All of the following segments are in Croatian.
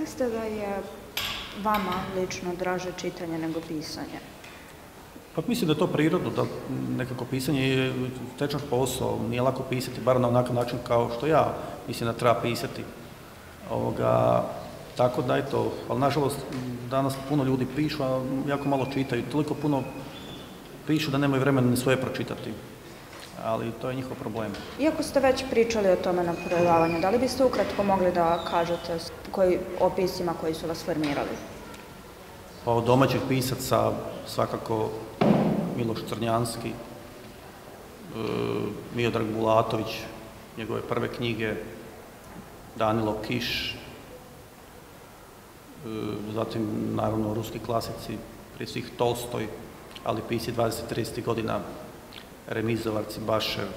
ste da je vama lično draže čitanje nego pisanje? Pa mislim da je to prirodno, da nekako pisanje je tečan posao, nije lako pisati, bar na onakav način kao što ja mislim da treba pisati. Tako da eto, ali nažalost danas puno ljudi pišu, a jako malo čitaju, toliko puno pišu da nemaju vremena ni svoje pročitati, ali to je njihov problem. Iako ste već pričali o tome na predavanju, da li biste ukratko mogli da kažete o piscima koji su vas formirali? Pa od domaćih pisaca svakako Miloš Crnjanski, Miodrag Bulatović, njegove prve knjige, Danilo Kiš, zatim naravno ruski klasici, prije svih Tolstoj, ali pisci 20-30 godina, Remizovar, Cibašev,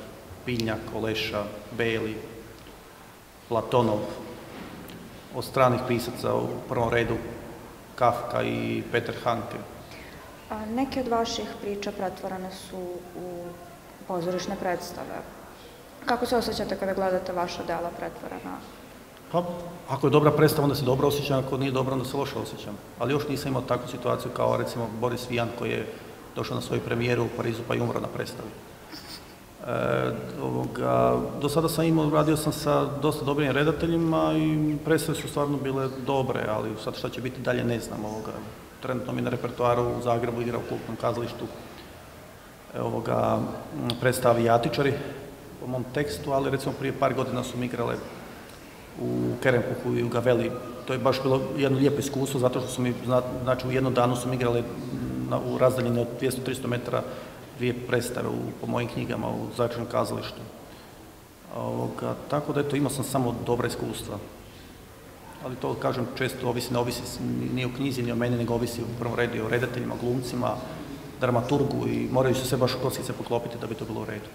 Piljnjak, Oleša, Beli, Platonov. Od stranih pisaca u prvom redu Kafka i Peter Handke. Neke od vaših priča pretvorene su u pozorišne predstave. Kako se osjećate kada gledate vaša dela pretvorena? Pa, ako je dobra predstava, onda se dobro osjećam, ako nije dobra, onda se loše osjećam. Ali još nisam imao takvu situaciju kao recimo Boris Vijan koji je došao na svoju premijeru u Parizu pa i umro na predstavi. Do sada radio sam sa dosta dobrim redateljima i predstave su stvarno bile dobre, ali sad šta će biti dalje ne znam. Trenutno mi na repertoaru u Zagrebu igra u Kulturnom kazalištu predstava Vijatičari po mom tekstu, ali recimo prije par godina su mi igrale u Kerempuhu i u Gaveli. To je baš bilo jedno lijepo iskustvo, zato što su mi, znači u jednom danu su mi igrale u razdaljini od 200-300 metara dvije predstave po mojim knjigama u Zagrebačkom kazalištu. Tako da eto, imao sam samo dobra iskustva. Ali to, kažem, često ne ovisi ni o knjizi, ni o meni, nego ovisi u prvom redu o redateljima, glumcima, dramaturgu i moraju se sve baš kockice poklopiti da bi to bilo u redu.